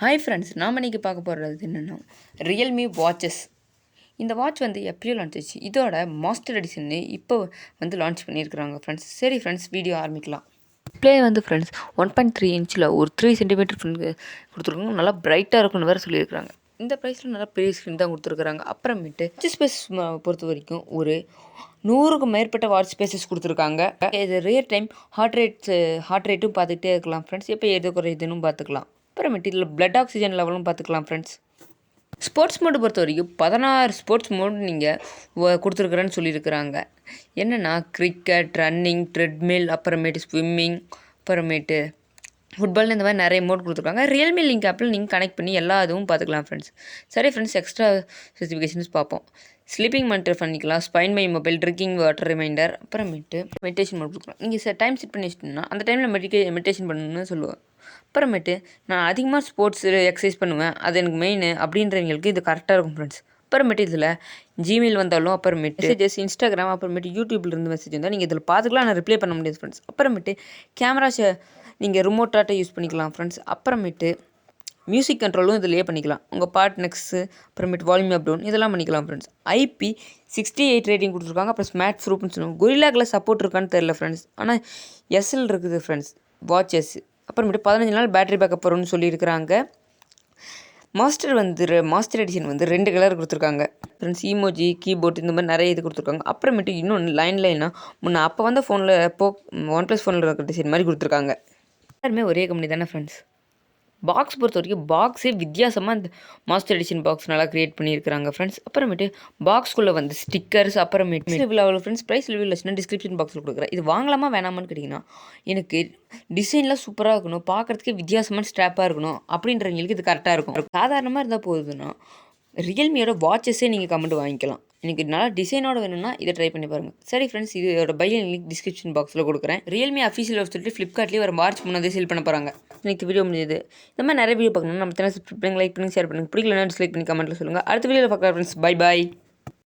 Hi friends, நாம் இன்றைக்கி பார்க்க போகிறது என்னென்னா ரியல்மி வாட்சஸ். இந்த வாட்ச் வந்து எப்பயோ லான்ச் ஆச்சு. இதோட மாஸ்டர் எடிஷன் இப்போ வந்து லான்ச் பண்ணியிருக்கிறாங்க ஃப்ரெண்ட்ஸ். சரி ஃப்ரெண்ட்ஸ், வீடியோ ஆரம்பிக்கலாம். டிஸ்பிளே வந்து ஃப்ரெண்ட்ஸ் 1.3 இன்ச்சில் ஒரு 3 சென்டிமீட்டர் கொடுத்துருக்காங்க. நல்லா பிரைட்டாக இருக்குன்னு வேறு சொல்லியிருக்கிறாங்க. இந்த ப்ரைஸில் நல்லா பெரிய ஸ்க்ரீன் தான் கொடுத்துருக்குறாங்க. அப்புறமேட்டு வாட்ச் ஸ்பேஸ் பொறுத்த வரைக்கும் ஒரு 100க்கும் மேற்பட்ட வாட்ச் ஸ்பேசஸ் கொடுத்துருக்காங்க. இது ரியல் டைம் ஹார்ட் ரேட்டும் பார்த்துக்கிட்டே இருக்கலாம் ஃப்ரெண்ட்ஸ். எப்போ எது குறையுதுன்னு பார்த்துக்கலாம். அப்புறமேட்டு இதில் பிளட் ஆக்சிஜன் லெவலும் பார்த்துக்கலாம் ஃப்ரெண்ட்ஸ். ஸ்போர்ட்ஸ் மோடு பொறுத்த வரைக்கும் 16 ஸ்போர்ட்ஸ் மோடு நீங்கள் கொடுத்துருக்குறேன்னு சொல்லியிருக்கிறாங்க. என்னென்னா கிரிக்கெட், ரன்னிங், ட்ரெட்மில், அப்புறமேட்டு ஸ்விம்மிங், அப்புறமேட்டு ஃபுட்பால், இந்த மாதிரி நிறைய மோட் கொடுத்துருக்காங்க. ரியல்மி லிங்க் ஆப்பில் நீங்கள் கனெக்ட் பண்ணி எல்லா இதுவும் பார்த்துக்கலாம் ஃப்ரெண்ட்ஸ். சரி ஃப்ரெண்ட்ஸ், எக்ஸ்ட்ரா ஸ்பெசிஃபிகேஷன்ஸ் பார்ப்போம். ஸ்லீப்பிங் மானிட்டர் பண்ணிக்கலாம், spine my mobile, drinking water reminder, அப்புறமேட்டு மெடிடேஷன் மோட் கொடுக்கலாம். நீங்கள் டைம் செட் பண்ணி வச்சிட்டிங்கன்னா அந்த டைமில் மெடிடேஷன் பண்ணணும்னு சொல்லுவேன். அப்புறமேட்டு நான் அதிகமாக ஸ்போர்ட்ஸ் எக்ஸசைஸ் பண்ணுவேன், அது எனக்கு மெயின் அப்படின்றவங்களுக்கு இது கரெக்டாக இருக்கும் ஃப்ரெண்ட்ஸ். அப்புறமேட்டு இதில் ஜிமெயில் வந்தாலும், அப்புறமேட்டு மெசேஜஸ், இன்ஸ்டாகிராம், அப்புறமேட்டு யூடியூப்லேருந்து மெசேஜ் வந்தால் நீங்கள் இதில் பார்த்துக்கலாம். நான் ரிப்ளை பண்ண முடியாது ஃப்ரெண்ட்ஸ். அப்புறமேட்டு கேமராஸை நீங்கள் ரிமோட்டாட்ட யூஸ் பண்ணிக்கலாம் ஃப்ரெண்ட்ஸ். அப்புறமேட்டு மியூசிக் கண்ட்ரோலும் இதிலேயே பண்ணிக்கலாம். உங்கள் பாட் நெக்ஸ்ட்டு, அப்புறமேட்டு வால்யூம் அப் டவுன் இதெல்லாம் பண்ணிக்கலாம் ஃப்ரெண்ட்ஸ். IP68 ரேட்டிங் கொடுத்துருக்காங்க. அப்புறம் ஸ்மார்ட் ப்ரூஃப்னு சொல்லுவாங்க. கொரில்லா கிளாஸ் சப்போர்ட் இருக்கான்னு தெரியல ஃப்ரெண்ட்ஸ், ஆனால் எஸ்எல் இருக்குது ஃப்ரெண்ட்ஸ் வாட்சஸ். அப்புறமேட்டு 15 நாள் பேட்டரி பேக்கப் வரும்னு சொல்லியிருக்கிறாங்க. மாஸ்டர் எடிஷன் வந்து 2 கலர் கொடுத்துருக்காங்க ஃப்ரெண்ட்ஸ். ஈமோஜி, கீபோர்ட், இந்த மாதிரி நிறைய இது கொடுத்துருக்காங்க. அப்புறமேட்டு இன்னொன்று லைனாக முன்னே அப்போ வந்த ஃபோனில் OnePlus ஃபோனில் இருக்கிற டிசைன் மாதிரி கொடுத்துருக்காங்க. எல்லாருமே ஒரே கம்பெனி தானே ஃப்ரெண்ட்ஸ். பாக்ஸ் பொறுத்த வரைக்கும் பாக்ஸே வித்தியாசமாக இந்த மாஸ்டர் எடிஷன் பாக்ஸ் நல்லா க்ரியேட் பண்ணியிருக்கிறாங்க ஃப்ரெண்ட்ஸ். அப்புறமேட்டு பாக்ஸ்குள்ளே வந்து ஸ்டிக்கர்ஸ், அப்புறமேட்டு ரிவ்யூ அவ்வளோ ஃப்ரெண்ட்ஸ். ப்ரைஸ் ரிவ்யூ இல்லைன்னா டிஸ்கிரிப்ஷன் பாக்ஸில் கொடுக்குறேன். இது வாங்கலாமா வேணாமான்னு கேட்டிங்கன்னா, எனக்கு டிசைன்லாம் சூப்பராக இருக்கணும், பார்க்குறதுக்கே வித்தியாசமான ஸ்ட்ராப்பாக இருக்கணும் அப்படின்றவங்களுக்கு இது கரெக்டாக இருக்கும். சாதாரணமாக இருந்தால் போகுதுன்னா ரியல்மியோட வாட்சஸே நீங்கள் கமெண்ட் வாங்கிக்கலாம். எனக்கு நல்லா டிசைனோட வேணும்னா இதை ட்ரை பண்ணி பாருங்கள். சரி ஃப்ரெண்ட்ஸ், இதோட பை லிங்க் டிஸ்கிரிப்ஷன் பாக்ஸில் கொடுக்குறேன். ரியல்மி அஃபீஷியல் வெப்சைட் ஃப்ளிப்கார்ட்லேயே ஒரு மார்ச் 3 சேல் பண்ண போகிறாங்க. இன்னைக்கு வீடியோ முடியுது. இந்த மாதிரி நிறைய வீடியோ பார்க்கணும். நம்ம சேனல் சப்ஸ்கிரைப் பண்ணுங்க, லைக் பண்ணுங்க, ஷேர் பண்ணுங்க. பிடிக்கலன்னா டிஸ்லைக் பண்ணி கமெண்ட்டில் சொல்லுங்கள். அடுத்த வீடியோவில் பார்க்கலாம் ஃப்ரெண்ட்ஸ். Bye bye.